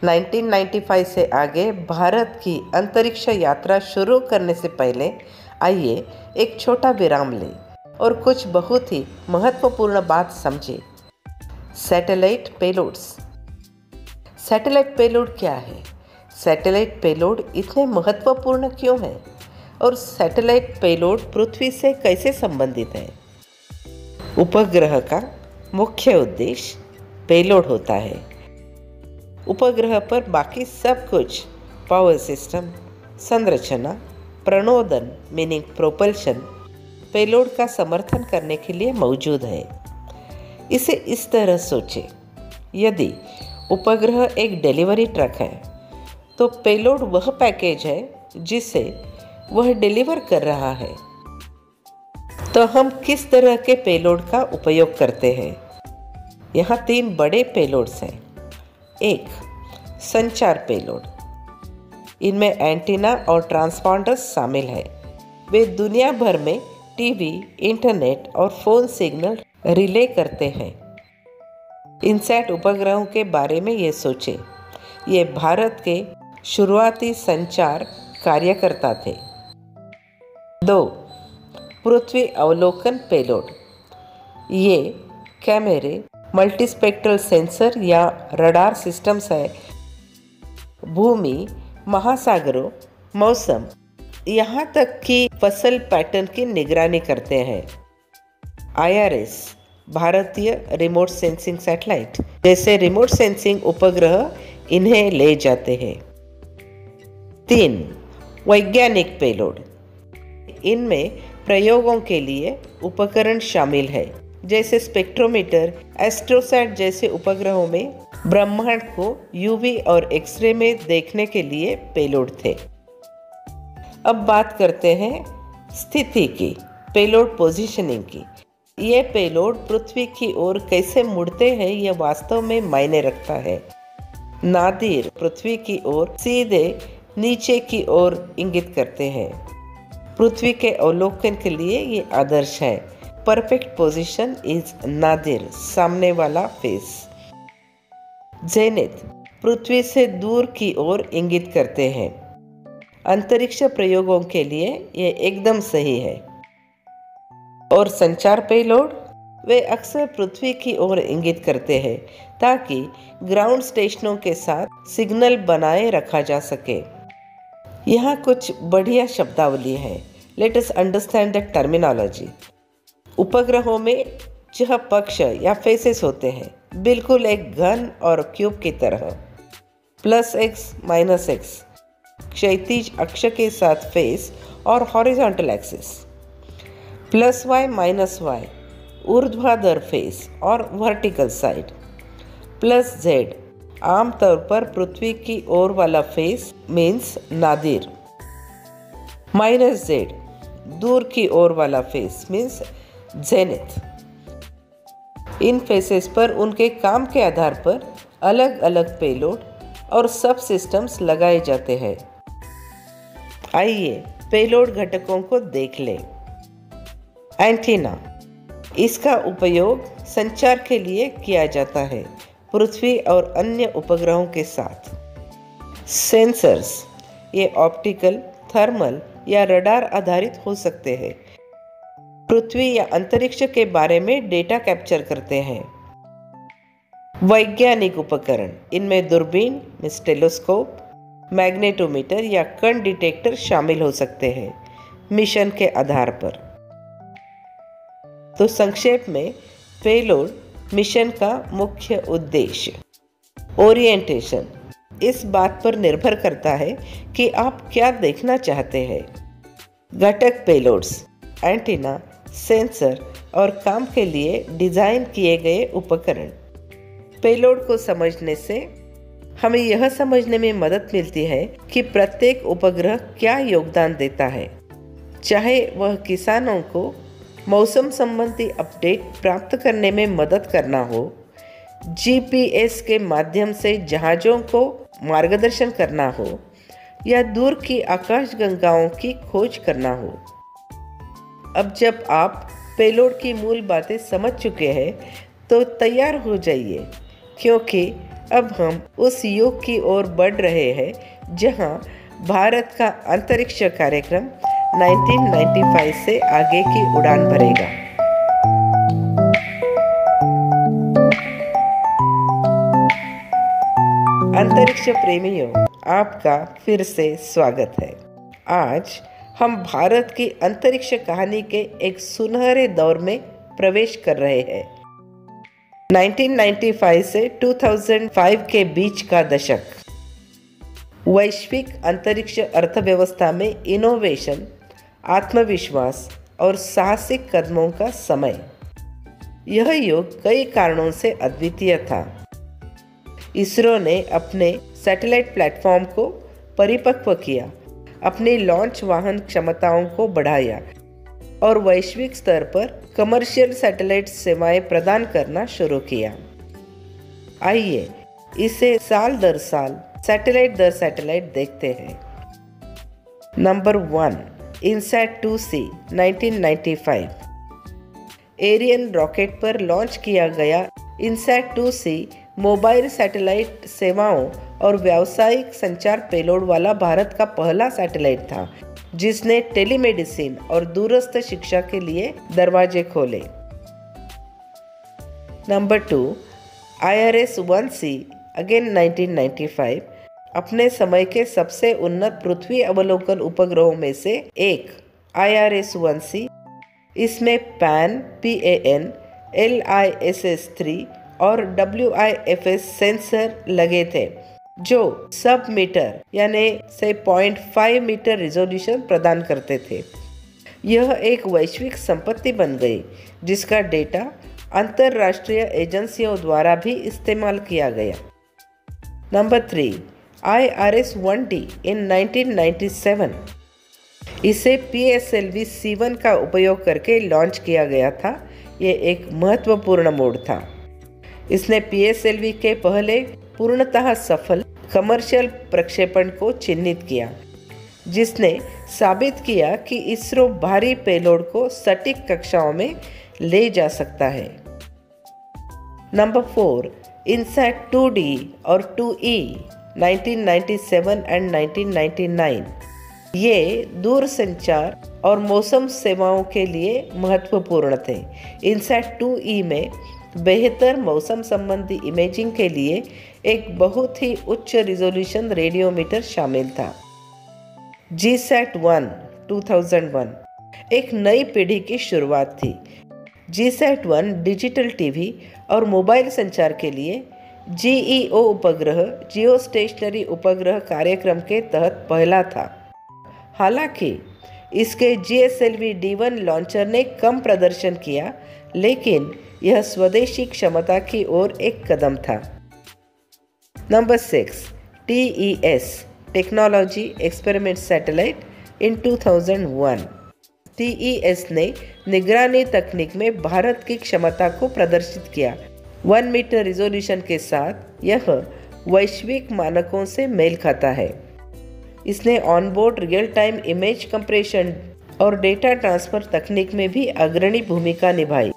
1995 से आगे भारत की अंतरिक्ष यात्रा शुरू करने से पहले आइए एक छोटा विराम लें और कुछ बहुत ही महत्वपूर्ण बात समझें। Satellite payloads. सैटेलाइट पेलोड क्या है? सैटेलाइट पेलोड इतने महत्वपूर्ण क्यों है और सैटेलाइट पेलोड पृथ्वी से कैसे संबंधित है? उपग्रह का मुख्य उद्देश्य पेलोड होता है। उपग्रह पर बाकी सब कुछ पावर सिस्टम, संरचना, प्रणोदन मीनिंग प्रोपल्शन, पेलोड का समर्थन करने के लिए मौजूद है। इसे इस तरह सोचें, यदि उपग्रह एक डिलीवरी ट्रक है तो पेलोड वह पैकेज है जिसे वह डिलीवर कर रहा है। तो हम किस तरह के पेलोड का उपयोग करते हैं? यहाँ 3 बड़े पेलोड्स हैं। एक, संचार पेलोड। इनमें एंटीना और ट्रांसपॉन्डर्स शामिल है। वे दुनिया भर में टीवी, इंटरनेट और फोन सिग्नल रिले करते हैं। इनसैट उपग्रहों के बारे में ये सोचें, ये भारत के शुरुआती संचार कार्यकर्ता थे। 2, पृथ्वी अवलोकन पेलोड। ये कैमरे, मल्टीस्पेक्ट्रल सेंसर या रडार सिस्टम्स है। भूमि, महासागरों, मौसम, यहाँ तक कि फसल पैटर्न की निगरानी करते हैं। IRS, भारतीय रिमोट सेंसिंग सैटेलाइट जैसे रिमोट सेंसिंग उपग्रह इन्हें ले जाते हैं। 3, वैज्ञानिक पेलोड। इनमें प्रयोगों के लिए उपकरण शामिल है, जैसे स्पेक्ट्रोमीटर, एस्ट्रोसैट जैसे उपग्रहों में ब्रह्मांड को UV और एक्सरे में देखने के लिए पेलोड थे। अब बात करते हैं स्थिति की, पेलोड पोजीशनिंग की। ये पेलोड पृथ्वी की ओर कैसे मुड़ते हैं यह वास्तव में मायने रखता है। नादिर पृथ्वी की ओर सीधे नीचे की ओर इंगित करते हैं। पृथ्वी के अवलोकन के लिए ये आदर्श है। परफेक्ट पोजीशन इज नादिर, सामने वाला फेस। जेनिथ पृथ्वी से दूर की ओर इंगित करते हैं। अंतरिक्ष प्रयोगों के लिए ये एकदम सही है। और संचार पेलोड, वे अक्सर पृथ्वी की ओर इंगित करते हैं ताकि ग्राउंड स्टेशनों के साथ सिग्नल बनाए रखा जा सके। यहाँ कुछ बढ़िया शब्दावली है। Let us understand the terminology. उपग्रहों में यह पक्ष या फेसेस होते हैं, बिल्कुल एक घन और क्यूब की तरह। +x -x क्षैतिज अक्ष के साथ फेस और हॉरिजॉन्टल एक्सिस। +y -y ऊर्ध्वाधर फेस और वर्टिकल साइड। +z आमतौर पर पृथ्वी की ओर वाला फेस मीन्स नादिर। -z दूर की ओर वाला फेस मीन्स जेनिथ। इन फेसेस पर उनके काम के आधार पर अलग अलग पेलोड और सब सिस्टम्स लगाए जाते हैं। आइए पेलोड घटकों को देख लें। एंटीना, इसका उपयोग संचार के लिए किया जाता है पृथ्वी और अन्य उपग्रहों के साथ। सेंसर्स, ये ऑप्टिकल, थर्मल या रडार आधारित हो सकते हैं। पृथ्वी या अंतरिक्ष के बारे में डेटा कैप्चर करते हैं। वैज्ञानिक उपकरण, इनमें दूरबीन, टेलीस्कोप, मैग्नेटोमीटर या कण डिटेक्टर शामिल हो सकते हैं मिशन के आधार पर। तो संक्षेप में, पेलोड मिशन का मुख्य उद्देश्य। ओरिएंटेशन इस बात पर निर्भर करता है कि आप क्या देखना चाहते हैं। घटक पेलोड्स, एंटीना, सेंसर और काम के लिए डिजाइन किए गए उपकरण। पेलोड को समझने से हमें यह समझने में मदद मिलती है कि प्रत्येक उपग्रह क्या योगदान देता है, चाहे वह किसानों को मौसम संबंधी अपडेट प्राप्त करने में मदद करना हो, GPS के माध्यम से जहाज़ों को मार्गदर्शन करना हो या दूर की आकाशगंगाओं की खोज करना हो। अब जब आप पेलोड की मूल बातें समझ चुके हैं तो तैयार हो जाइए, क्योंकि अब हम उस युग की ओर बढ़ रहे हैं जहां भारत का अंतरिक्ष कार्यक्रम 1995 से आगे की उड़ान भरेगा। अंतरिक्ष प्रेमियों, आपका फिर से स्वागत है। आज हम भारत की अंतरिक्ष कहानी के एक सुनहरे दौर में प्रवेश कर रहे हैं। 1995 से 2005 के बीच का दशक, वैश्विक अंतरिक्ष अर्थव्यवस्था में इनोवेशन, आत्मविश्वास और साहसिक कदमों का समय। यह युग कई कारणों से अद्वितीय था। इसरो ने अपने सैटेलाइट प्लेटफॉर्म को परिपक्व किया, अपनी लॉन्च वाहन क्षमताओं को बढ़ाया और वैश्विक स्तर पर कमर्शियल सैटेलाइट सेवाएं प्रदान करना शुरू किया। आइए इसे साल दर साल, सैटेलाइट दर सैटेलाइट देखते हैं। Number 1, INSAT 2C 1995। Ariane rocket पर लॉन्च किया गया इनसैट 2C मोबाइल सैटेलाइट सेवाओं और व्यावसायिक संचार पेलोड वाला भारत का पहला सैटेलाइट था, जिसने टेलीमेडिसिन और दूरस्थ शिक्षा के लिए दरवाजे खोले। नंबर 2, IRS-1C अगेन 1995, अपने समय के सबसे उन्नत पृथ्वी अवलोकन उपग्रहों में से एक। IRS-1C, इसमें PAN, LISS-3 और WIFS सेंसर लगे थे, जो सब मीटर यानी 0.5 मीटर रिजोल्यूशन प्रदान करते थे। यह एक वैश्विक संपत्ति बन गई, जिसका डेटा अंतरराष्ट्रीय एजेंसियों द्वारा भी इस्तेमाल किया गया। नंबर 3, IRS-1D इन 1997। इसे PSLV C1 का उपयोग करके लॉन्च किया गया था। ये एक महत्वपूर्ण मोड था। इसने PSLV के पहले पूर्णतः सफल कमर्शियल प्रक्षेपण को चिन्हित किया, जिसने साबित किया कि इसरो भारी पेलोड को सटीक कक्षाओं में ले जा सकता है। नंबर 4, इनसैट 2D और 2E 1997 एंड 1999। ये दूरसंचार और मौसम सेवाओं के लिए महत्वपूर्ण थे। इनसैट 2E में बेहतर मौसम संबंधी इमेजिंग के लिए एक बहुत ही उच्च रिजोल्यूशन रेडियोमीटर शामिल था। GSAT-1 2001 एक नई पीढ़ी की शुरुआत थी। GSAT-1 डिजिटल टीवी और मोबाइल संचार के लिए GEO उपग्रह, जियो स्टेशनरी उपग्रह कार्यक्रम के तहत पहला था। हालांकि इसके GSLV D1 लॉन्चर ने कम प्रदर्शन किया, लेकिन यह स्वदेशी क्षमता की ओर एक कदम था। Number 6, TES technology experiment satellite इन 2001। TES ने निगरानी तकनीक में भारत की क्षमता को प्रदर्शित किया। 1 मीटर रिजोल्यूशन के साथ यह वैश्विक मानकों से मेल खाता है। इसने onboard real time image compression और डेटा ट्रांसफर तकनीक में भी अग्रणी भूमिका निभाई।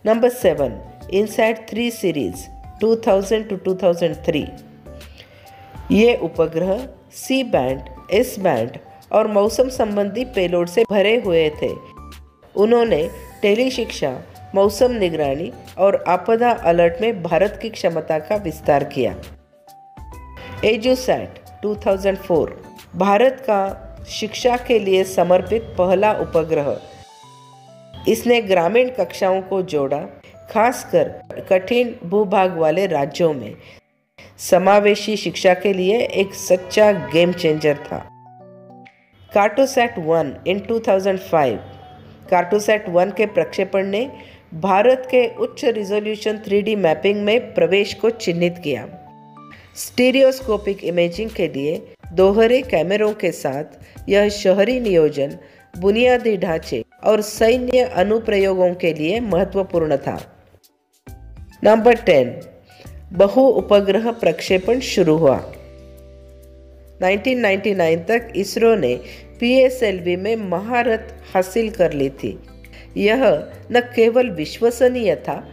Number 7, INSAT 3 series 2000 to 2003। ये उपग्रह C बैंड, S बैंड और मौसम संबंधी पेलोड से भरे हुए थे। उन्होंने टेली शिक्षा, मौसम निगरानी और आपदा अलर्ट में भारत की क्षमता का विस्तार किया। एजुसैट 2004 भारत का शिक्षा के लिए समर्पित पहला उपग्रह। इसने ग्रामीण कक्षाओं को जोड़ा, खासकर कठिन भूभाग वाले राज्यों में। समावेशी शिक्षा के लिए एक सच्चा गेम चेंजर था। कार्टोसैट-1 इन 2005। कार्टोसैट-1 के प्रक्षेपण ने भारत के उच्च रिजोल्यूशन 3D मैपिंग में प्रवेश को चिन्हित किया। स्टीरियोस्कोपिक इमेजिंग के लिए दोहरे कैमरों के साथ यह शहरी नियोजन, बुनियादी ढांचे और सैन्य अनुप्रयोगों के लिए महत्वपूर्ण था। नंबर 10, बहु उपग्रह प्रक्षेपण शुरू हुआ। 1999 तक इसरो ने PSLV में महारत हासिल कर ली थी। यह न केवल विश्वसनीय था,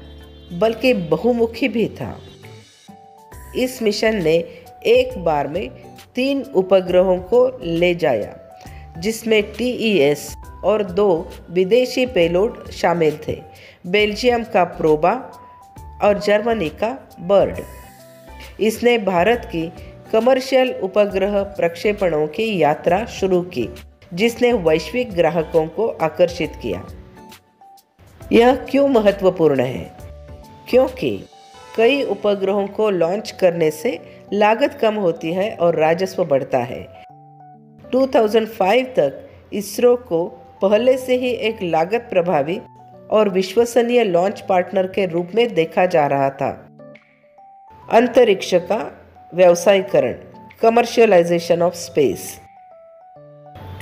बल्कि बहुमुखी भी था। इस मिशन ने एक बार में 3 उपग्रहों को ले जाया, जिसमें TES और 2 विदेशी पेलोड शामिल थे, बेल्जियम का प्रोबा और जर्मनी का बर्ड। इसने भारत की कमर्शियल उपग्रह प्रक्षेपणों की यात्रा शुरू की, जिसने वैश्विक ग्राहकों को आकर्षित किया। यह क्यों महत्वपूर्ण है? क्योंकि कई उपग्रहों को लॉन्च करने से लागत कम होती है और राजस्व बढ़ता है। 2005 तक इसरो को पहले से ही एक लागत प्रभावी और विश्वसनीय लॉन्च पार्टनर के रूप में देखा जा रहा था। अंतरिक्ष का व्यवसायीकरण, कमर्शियलाइजेशन ऑफ स्पेस।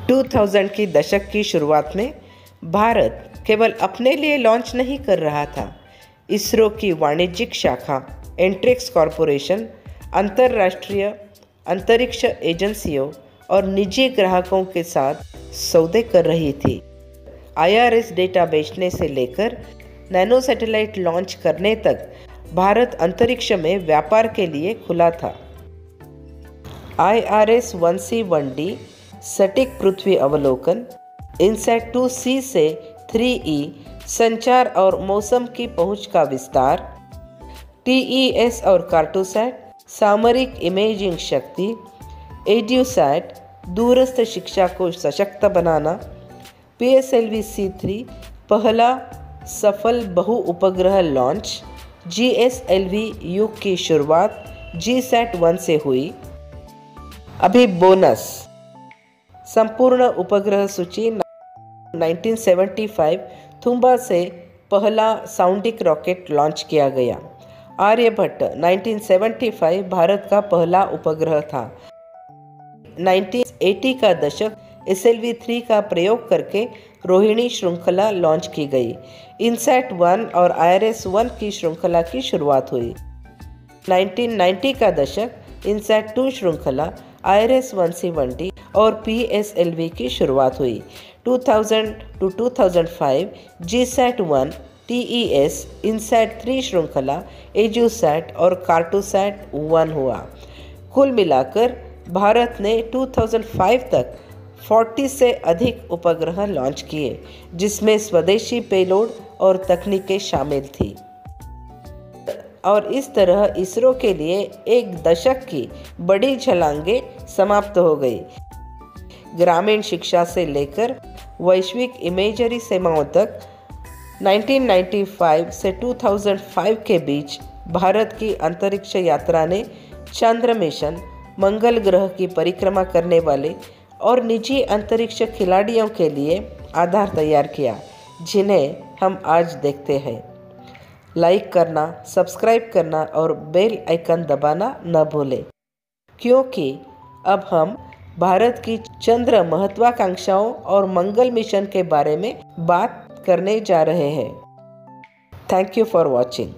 2000 की दशक की शुरुआत में भारत केवल अपने लिए लॉन्च नहीं कर रहा था। इसरो की वाणिज्यिक शाखा एंट्रिक्स कॉरपोरेशन अंतर्राष्ट्रीय अंतरिक्ष एजेंसियों और निजी ग्राहकों के साथ सौदे कर रही थी। IRS डेटा बेचने से लेकर नैनो सैटेलाइट लॉन्च करने तक भारत अंतरिक्ष में व्यापार के लिए खुला था। IRS 1C 1D सटीक पृथ्वी अवलोकन, इनसैट 2C से 3E संचार और मौसम की पहुंच का विस्तार, TES और कार्टोसैट सामरिक इमेजिंग शक्ति, एड्यूसैट दूरस्थ शिक्षा को सशक्त बनाना, PSLV C3 पहला सफल बहु उपग्रह लॉन्च, GSLV युग की शुरुआत GSAT 1 से हुई। अभी बोनस, संपूर्ण उपग्रह सूची 1975 थुम्बा से पहला साउंडिक रॉकेट लॉन्च किया गया। आर्यभट्ट 1975 भारत का पहला उपग्रह था। 1980 का दशक SLV 3 का प्रयोग करके रोहिणी श्रृंखला लॉन्च की गई। इनसैट 1 और IRS 1 की श्रृंखला की शुरुआत हुई। 1990 का दशक इनसैट 2 श्रृंखला, IRS 1C 1D और PSLV की शुरुआत हुई। 2000 to 2005 GSAT 1, TES, इनसैट 3 श्रृंखला, एड्यूसैट और कार्टोसैट 1 हुआ। कुल मिलाकर भारत ने 2005 तक 40 से अधिक उपग्रह लॉन्च किए, जिसमें स्वदेशी पेलोड और तकनीकें शामिल थी। और इस तरह इसरो के लिए एक दशक की बड़ी छलांगे समाप्त हो गई। ग्रामीण शिक्षा से लेकर वैश्विक इमेजरी सेवाओं तक 1995 से 2005 के बीच भारत की अंतरिक्ष यात्रा ने चंद्र मिशन, मंगल ग्रह की परिक्रमा करने वाले और निजी अंतरिक्ष खिलाड़ियों के लिए आधार तैयार किया, जिन्हें हम आज देखते हैं। लाइक करना, सब्सक्राइब करना और बेल आइकन दबाना न भूलें, क्योंकि अब हम भारत की चंद्र महत्वाकांक्षाओं और मंगल मिशन के बारे में बात करने जा रहे हैं। Thank you for watching.